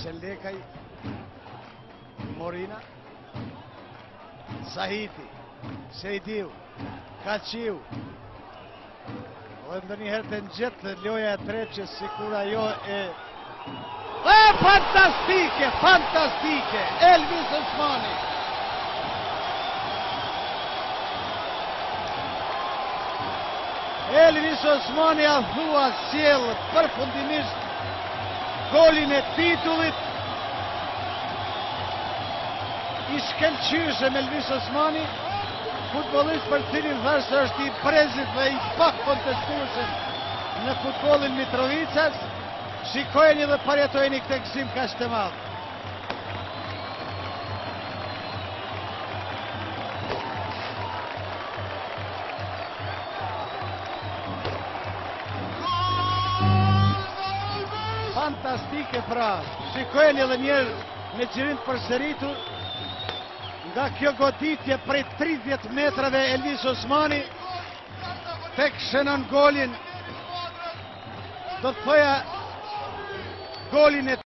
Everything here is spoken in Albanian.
Lekaj, Morina, Zahiti, Sejdiu, Kaqiu. Dhe ndonjëherë të ngjetë loja e tretë që sikur ajo e fantastike, fantastike, Elvis Osmani. Elvis Osmani a thua sjell përfundimisht golin e titullit. I shkëlqyeshëm Elvis Osmani, futbollist për cilin thash se është i prezit dhe i pak kontestueshëm në futbollin Mitrovicas. Shikojeni dhe përjetojeni këtë gëzim kaq të madh. Fantastike pra, shikojeni edhe njerë me qirin të përsëritur. Nga kjo goditje prej 30 metrave Elvis Osmani tek shënon golin, do të thoja golin e